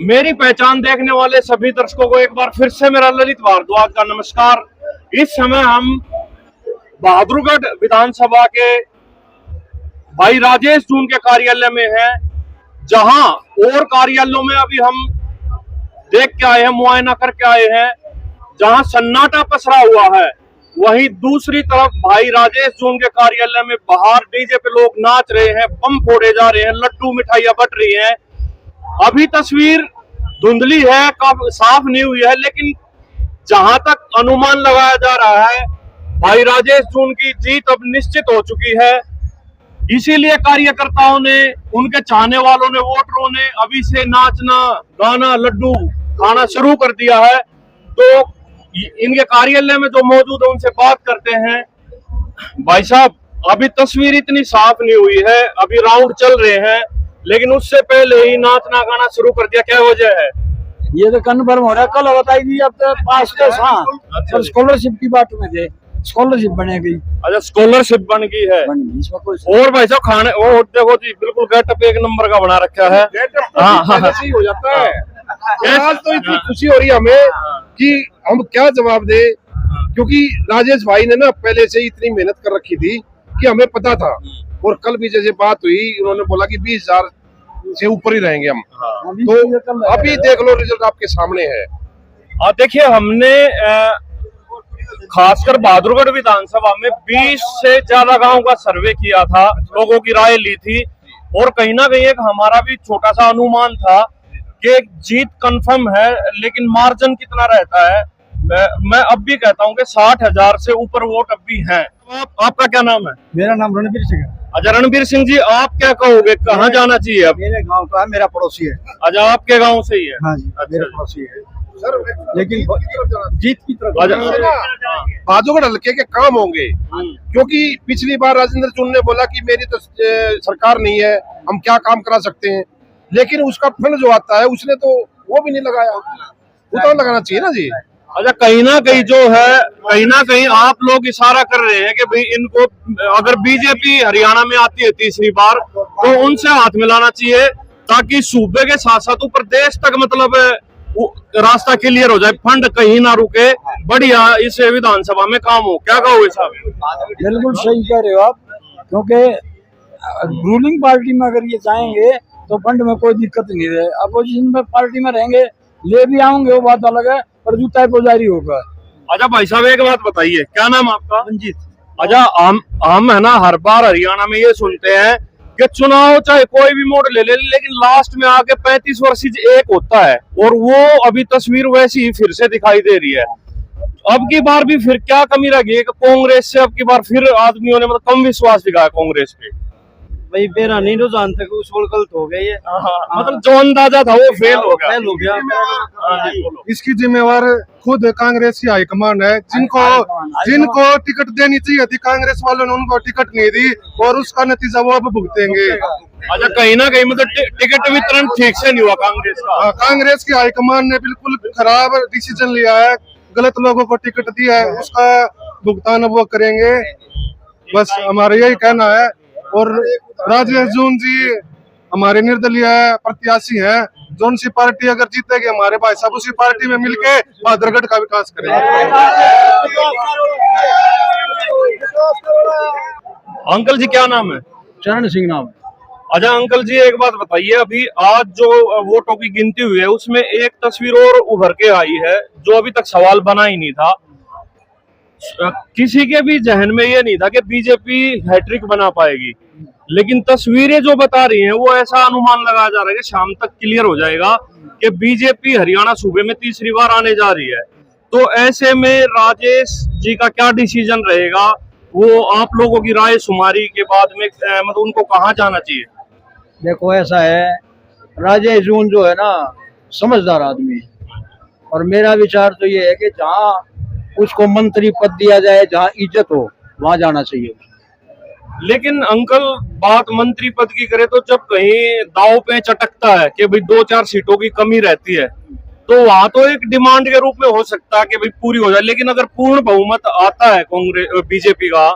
मेरी पहचान देखने वाले सभी दर्शकों को एक बार फिर से मेरा ललित भारद्वाज का नमस्कार। इस समय हम बहादुरगढ़ विधानसभा के भाई राजेश जून के कार्यालय में हैं, जहां और कार्यालयों में अभी हम देख के आए हैं, मुआयना करके आए हैं, जहां सन्नाटा पसरा हुआ है। वहीं दूसरी तरफ भाई राजेश जून के कार्यालय में बाहर डीजे पे लोग नाच रहे हैं, बम फोड़े जा रहे हैं, लड्डू मिठाइयां बट रही हैं। अभी तस्वीर धुंधली है, काफी साफ नहीं हुई है, लेकिन जहां तक अनुमान लगाया जा रहा है भाई राजेश जून की जीत अब निश्चित हो चुकी है। इसीलिए कार्यकर्ताओं ने, उनके चाहने वालों ने, वोटरों ने अभी से नाचना, गाना, लड्डू खाना शुरू कर दिया है। तो इनके कार्यालय में जो मौजूद है उनसे बात करते हैं। भाई साहब, अभी तस्वीर इतनी साफ नहीं हुई है, अभी राउंड चल रहे हैं, लेकिन उससे पहले ही नाचना गाना शुरू कर दिया, क्या वजह है? ये तो कन्फर्म हो रहा है, कल बताई अब तो पास के साथ स्कॉलरशिप की बात में थे, स्कॉलरशिप बनेगी। अच्छा, स्कॉलरशिप बन गई है। और भाई साहब खाने, वो देखो जी, बिल्कुल गेटअप एक नंबर का बना रखा है। हाँ, सही हो जाता है। आज तो इतनी खुशी हो रही है हमें कि हम क्या जवाब दे, क्योंकि राजेश भाई ने ना पहले से ही इतनी मेहनत कर रखी थी कि हमें पता था। और कल भी जैसे बात हुई, उन्होंने बोला कि 20,000 से ऊपर ही रहेंगे हम। तो अभी देख लो, रिजल्ट आपके सामने है। देखिए, हमने खासकर बहादुरगढ़ विधानसभा में 20 से ज्यादा गांव का सर्वे किया था, लोगों की राय ली थी, और कहीं ना कहीं एक हमारा भी छोटा सा अनुमान था कि जीत कंफर्म है, लेकिन मार्जिन कितना रहता है। मैं अब भी कहता हूं कि 60,000 से ऊपर वोट अब भी हैं। आपका क्या नाम है? मेरा नाम रणबीर सिंह है। अच्छा, रणबीर सिंह जी, आप क्या कहोगे, कहाँ जाना चाहिए अब? मेरे गांव का, मेरा पड़ोसी है। अच्छा, आपके गांव से ही है? हाँ जी, मेरा पड़ोसी है, लेकिन जीत की तरफ बहादुरगढ़ हल्के के काम होंगे, क्योंकि पिछली बार राजेंद्र जून ने बोला कि मेरी तो सरकार नहीं है, हम क्या काम करा सकते हैं, लेकिन उसका फंड जो आता है उसने तो वो भी नहीं लगाया। वो तो लगाना चाहिए ना जी। अच्छा, कहीं ना कहीं जो है, कहीं ना कहीं आप लोग इशारा कर रहे हैं कि भाई इनको, अगर बीजेपी हरियाणा में आती है तीसरी बार, तो उनसे हाथ मिलाना चाहिए, ताकि सूबे के साथ साथ ऊपर देश तक मतलब रास्ता क्लियर हो जाए, फंड कहीं ना रुके, बढ़िया इस विधानसभा में काम हो। क्या कहोगे साहब? बिल्कुल सही कह रहे हो आप, क्योंकि रूलिंग पार्टी में अगर ये जाएंगे तो फंड में कोई दिक्कत नहीं रहे। अपोजिशन में पार्टी में रहेंगे, ले भी आएंगे, वो बात अलग है, पर जूता पुजारी होगा। अच्छा भाई साहब, एक बात बताइए, क्या नाम आपका? मंजीत। अच्छा, हम है ना हर बार हरियाणा में ये सुनते हैं कि चुनाव चाहे कोई भी मोड़ ले ले, लेकिन लास्ट में आके 35 वर्षीय एक होता है, और वो अभी तस्वीर वैसी ही फिर से दिखाई दे रही है। अब की बार भी फिर क्या कमी रह गई कांग्रेस से? अब की बार फिर आदमियों ने मतलब कम विश्वास दिखाया कांग्रेस पे। भाई मेरा नहीं तो जानते कि उस गलत हो गया ये। मतलब जो अंदाजा था वो फेल हो गया। इसकी जिम्मेवार खुद कांग्रेस की हाईकमान है, जिनको टिकट देनी चाहिए थी कांग्रेस वालों ने उनको टिकट नहीं दी, और उसका नतीजा वो अब भुगतेंगे। अच्छा, कहीं ना कहीं मतलब टिकट वितरण ठीक से नहीं हुआ कांग्रेस का। कांग्रेस की हाईकमान ने बिल्कुल खराब डिसीजन लिया है, गलत लोगों को टिकट दिया है, उसका भुगतान अब वो करेंगे। बस हमारा यही कहना है। और राजेश जून जी हमारे निर्दलीय प्रत्याशी हैं, जोन सी पार्टी अगर जीतेगी हमारे भाई साहब उसी पार्टी में मिलके बहादुरगढ़ का विकास करेंगे। अंकल जी, क्या नाम है? चरण सिंह नाम। अच्छा अंकल जी, एक बात बताइए, अभी आज जो वोटों की गिनती हुई है उसमें एक तस्वीर और उभर के आई है जो अभी तक सवाल बना ही नहीं था। किसी के भी जहन में ये नहीं था कि बीजेपी हैट्रिक बना पाएगी, लेकिन तस्वीरें जो बता रही हैं वो ऐसा अनुमान लगाया जा रहा है कि शाम तक क्लियर हो जाएगा कि बीजेपी हरियाणा सूबे में तीसरी बार आने जा रही है। तो ऐसे में राजेश जी का क्या डिसीजन रहेगा, वो आप लोगों की राय शुमारी के बाद में मतलब उनको कहाँ जाना चाहिए? देखो ऐसा है, राजेश जून जो है ना समझदार आदमी है, और मेरा विचार तो ये है कि जहाँ उसको मंत्री पद दिया जाए, जहाँ इज्जत हो, वहाँ जाना चाहिए। लेकिन अंकल, बात मंत्री पद की करे तो जब कहीं दाव पे चटकता है कि भाई 2-4 सीटों की कमी रहती है, तो वहां तो एक डिमांड के रूप में हो सकता है कि भाई पूरी हो जाए, लेकिन अगर पूर्ण बहुमत आता है कांग्रेस बीजेपी का,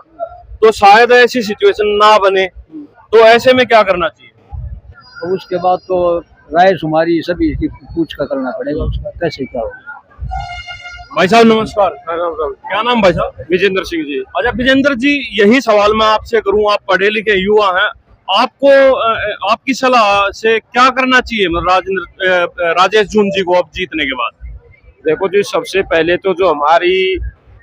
तो शायद ऐसी सिचुएशन ना बने, तो ऐसे में क्या करना चाहिए? तो उसके बाद तो राय शुमारी सभी की पूछ कर करना पड़ेगा, उसका कैसे क्या होगा। भाई साहब नमस्कार। क्या नाम भाई साहब? विजेंद्र सिंह जी। अच्छा विजेंद्र जी, यही सवाल मैं आपसे करूं, आप पढ़े लिखे युवा हैं, आपको आपकी सलाह से क्या करना चाहिए मतलब राजेश जून जी को अब जीतने के बाद? देखो जी, सबसे पहले तो जो हमारी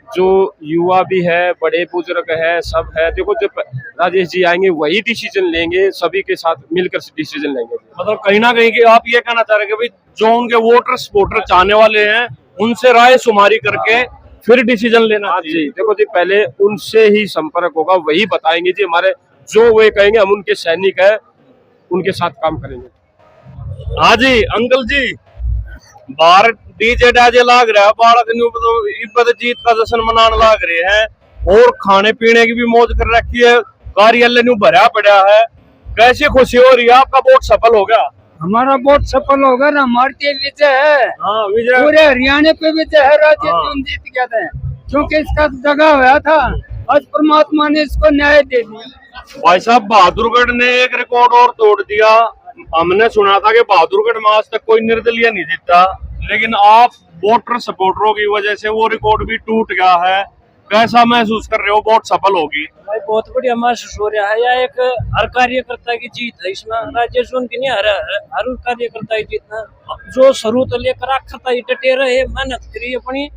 जो युवा भी है, बड़े बुजुर्ग है, सब है, देखो जब राजेश जी आएंगे वही डिसीजन लेंगे, सभी के साथ मिलकर डिसीजन लेंगे। मतलब कहीं ना कहीं कि आप ये कहना चाह रहे हैं कि भाई जो उनके वोटर सपोर्टर चाहने वाले हैं उनसे राय शुमारी करके फिर डिसीजन लेना हाँ चाहिए। जी, देखो जी, पहले उनसे ही संपर्क होगा, वही बताएंगे जी, हमारे जो वे कहेंगे हम उनके सैनिक है, उनके साथ काम करेंगे। हाँ जी अंकल जी, बाहर डीजे डाजे लाग रहा है, बालक इब्बत जीत का जश्न मनाने लाग रहे हैं और खाने पीने की भी मौज कर रखी है, कार्यालय न्यू भरा पड़ा है, कैसी खुशी हो रही है? आपका वोट सफल हो गया? हमारा वोट सफल होगा ना, हमारी विजय है, हाँ विजय, पूरे हरियाणा पे विजय है, राजेश हाँ। जून जीत गया था, क्योंकि इसका दगा हुआ था, आज परमात्मा ने इसको न्याय दे दिया। भाई साहब बहादुरगढ़ ने एक रिकॉर्ड और तोड़ दिया। हमने सुना था कि बहादुरगढ़ में आज तक कोई निर्दलीय नहीं जीता, लेकिन आप वोटर सपोर्टरों की वजह से वो रिकॉर्ड भी टूट गया है। कैसा महसूस कर रहे हो? वोट सफल होगी? भाई बहुत बढ़िया महसूस हो रहा है, यह एक हर कार्यकर्ता की जीत है, इसमें राजेश जून की नहीं, हर कार्यकर्ता की जीत है। जो शुरू तो लेकर आखिर तक डटे रहे, मेहनत करी अपनी,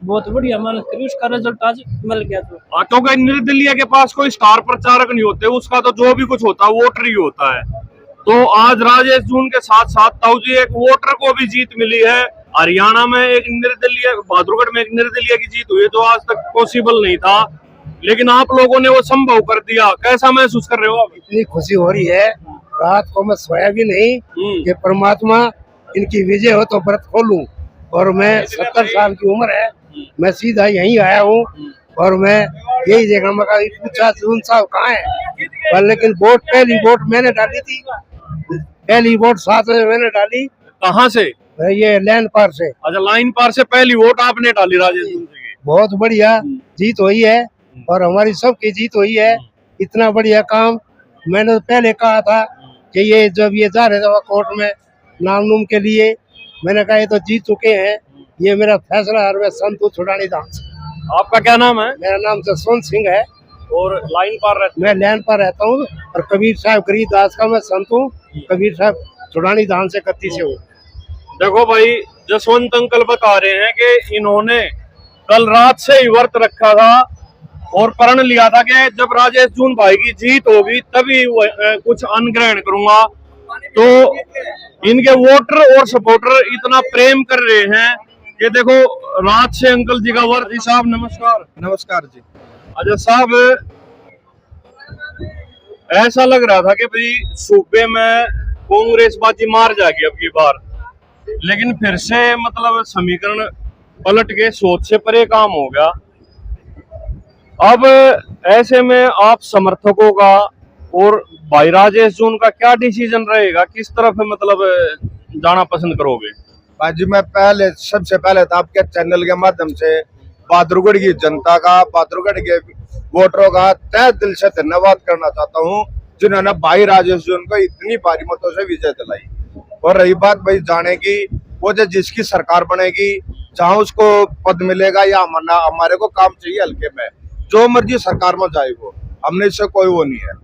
बहुत बढ़िया मेहनत करी, उसका रिजल्ट आज मिल गया। तो क्योंकि निर्दलीय के पास कोई स्टार प्रचारक नहीं होते, उसका तो जो भी कुछ होता है वोटर ही होता है। तो आज राजेश जून के साथ साथ ताऊ जी एक वोटर को भी जीत मिली है। हरियाणा में एक निर्दलीय, बहादुरगढ़ में एक निर्दलीय की जीत हुई है जो आज तक पॉसिबल नहीं था, लेकिन आप लोगों ने वो संभव कर दिया। कैसा महसूस कर रहे हो आप? इतनी खुशी हो रही है, रात को मैं सोया भी नहीं कि परमात्मा इनकी विजय हो तो व्रत खोलूं। और मैं 70 साल की उम्र है, मैं सीधा यहीं आया हूँ और मैं यही देखा, मैं पूछा जून साहब कहाँ है, पर लेकिन वोट पहली वोट मैंने डाली थी, पहली वोट 7 बजे मैंने डाली। कहाँ से? ये लैंड पार से। अच्छा, लाइन पार से पहली वोट आपने डाली राजेश जून जी की? बहुत बढ़िया जीत हुई है और हमारी सबकी जीत हुई है। इतना बढ़िया काम मैंने तो पहले कहा था कि ये जब ये जा रहे थे कोर्ट में नाम के लिए, मैंने कहा ये तो जीत चुके हैं, ये मेरा फैसला है। मैं संतू छुड़ानी धाम से। आपका क्या नाम है? मेरा नाम जसवंत सिंह है और लाइन पार रहते? मैं लैंड पर रहता हूँ और कबीर साहब गरीबदास का मैं संत हूँ, कबीर साहब छुड़ानी धाम से कत्ती से हूँ। देखो भाई, जसवंत अंकल बता रहे हैं कि इन्होंने कल रात से ही व्रत रखा था और प्रण लिया था कि जब राजेश जून भाई की जीत होगी तभी कुछ अन्न ग्रहण करूंगा। तो इनके वोटर और सपोर्टर इतना प्रेम कर रहे हैं कि देखो रात से अंकल जी का व्रत। जी साहब नमस्कार। नमस्कार जी। अच्छा साहब, ऐसा लग रहा था कि भाई सूबे में कांग्रेस बाजी मार जाएगी अब की बार, लेकिन फिर से मतलब समीकरण पलट के सोच से परे काम हो गया। अब ऐसे में आप समर्थकों का और भाई राजेश जून का क्या डिसीजन रहेगा? किस तरफ मतलब जाना पसंद करोगे? बाजी मैं सबसे पहले तो आपके चैनल के माध्यम से बहादुरगढ़ की जनता का, बहादुरगढ़ के वोटरों का तहे दिल से धन्यवाद करना चाहता हूं, जिन्होंने भाई राजेश जून को इतनी भारी मतों से विजय दिलाई। और रही बात भाई जाने की, वो जो जिसकी सरकार बनेगी, जहां उसको पद मिलेगा या हमारे को काम चाहिए हल्के में, जो मर्जी सरकार में जाए वो, हमने इससे कोई वो नहीं है।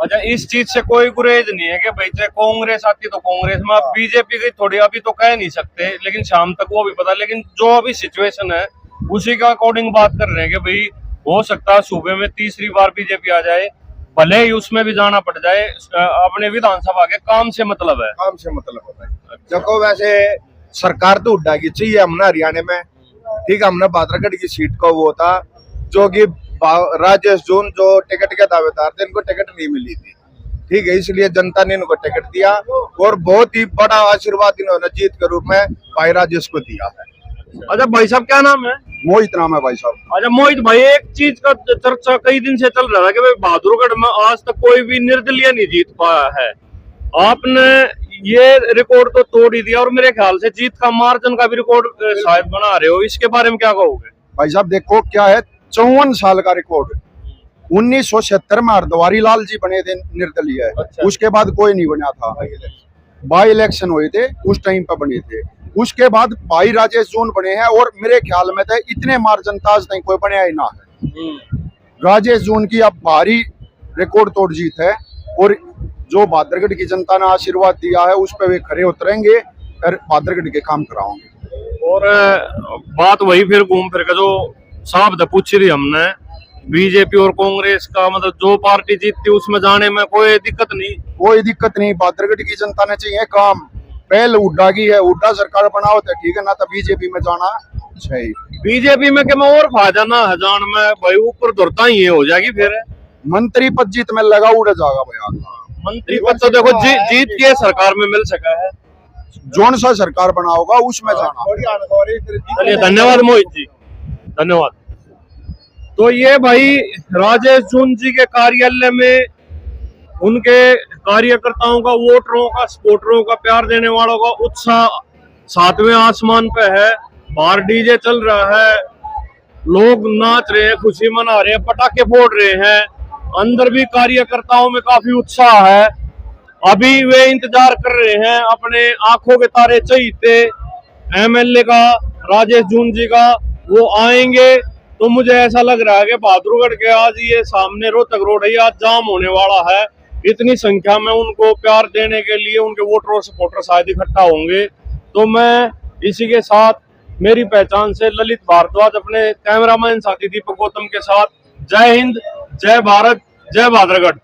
अच्छा, इस चीज से कोई गुरेज नहीं है कि भाई चाहे कांग्रेस आती तो कांग्रेस में, आप बीजेपी की थोड़ी अभी तो कह नहीं सकते, लेकिन शाम तक वो भी पता, लेकिन जो अभी सिचुएशन है उसी का अकॉर्डिंग बात कर रहे हैं कि भाई हो सकता है सूबे में तीसरी बार बीजेपी आ जाए, भले ही उसमें भी जाना पड़ जाए, अपने विधानसभा के काम से मतलब है। काम से मतलब होता है। देखो वैसे सरकार तो उठाएगी चाहिए हमने हरियाणा में, ठीक है। हमने बहादुरगढ़ की सीट को वो था जो कि राजेश जून जो टिकट के दावेदार थे, इनको टिकट नहीं मिली थी, ठीक है, इसलिए जनता ने इनको टिकट दिया और बहुत ही बड़ा आशीर्वाद इन्होंने जीत के रूप में भाई राजेश को दिया है। अच्छा भाई साहब, क्या नाम है? मोहित नाम है भाई साहब। अच्छा मोहित भाई, एक चीज का चर्चा कई दिन से चल रहा था कि भाई बहादुरगढ़ में आज तक कोई भी निर्दलीय नहीं जीत पाया है, आपने ये रिकॉर्ड तो तोड़ ही दिया और मेरे ख्याल से जीत का मार्जिन का भी रिकॉर्ड शायद बना रहे हो, इसके बारे में क्या कहोगे? भाई साहब देखो क्या है, 54 साल का रिकॉर्ड, 1977 में हरद्वारी लाल जी बने थे निर्दलीय। अच्छा। उसके बाद कोई नहीं बना था। बाई इलेक्शन हुए थे उस टाइम पर बने थे। उसके बाद भाई राजेश जून बने हैं और मेरे ख्याल में तो इतने मार्जिन आज तक कोई बनया ही ना है। राजेश जून की अब भारी रिकॉर्ड तोड़ जीत है और जो बादरगढ़ की जनता ने आशीर्वाद दिया है उस पर वे खरे उतरेंगे और बादरगढ़ के काम कराओगे। और बात वही फिर घूम फिर के जो साहब ने पूछी रही हमने, बीजेपी और कांग्रेस का मतलब जो पार्टी जीतती उसमें जाने में कोई दिक्कत नहीं। कोई दिक्कत नहीं, बादरगढ़ की जनता ने चाहिए काम। पहले हुड्डा की है, हुड्डा सरकार बनाओ तो ठीक है, ना तो बीजेपी में जाना चाहिए। बीजेपी में क्या मैं और फायदा ना हजान में भाई ऊपर दुरता ही हो जाएगी फिर मंत्री पद जीत में लगा उड़ जाएगा भैया। मंत्री पद तो देखो जीत के सरकार में मिल सका है, जोन सा सरकार बनाओगा उसमें जाना। चलिए धन्यवाद मोहित जी, धन्यवाद। तो ये भाई राजेश जून जी के कार्यालय में उनके कार्यकर्ताओं का, वोटरों का, सपोर्टरों का, प्यार देने वालों का उत्साह सातवें आसमान पे है। बाहर डीजे चल रहा है, लोग नाच रहे हैं, खुशी मना रहे हैं, पटाखे फोड़ रहे हैं। अंदर भी कार्यकर्ताओं में काफी उत्साह है। अभी वे इंतजार कर रहे हैं अपने आंखों के तारे चहीते एमएलए का, राजेश जून जी का, वो आएंगे। तो मुझे ऐसा लग रहा है कि बहादुरगढ़ के आज ये सामने रोहतक रोड है, आज जाम होने वाला है। इतनी संख्या में उनको प्यार देने के लिए उनके वोटर और सपोर्टर शायद इकट्ठा होंगे। तो मैं इसी के साथ मेरी पहचान से ललित भारद्वाज अपने कैमरामैन साथी दीपक गौतम के साथ, जय हिंद, जय भारत, जय बहादुरगढ़।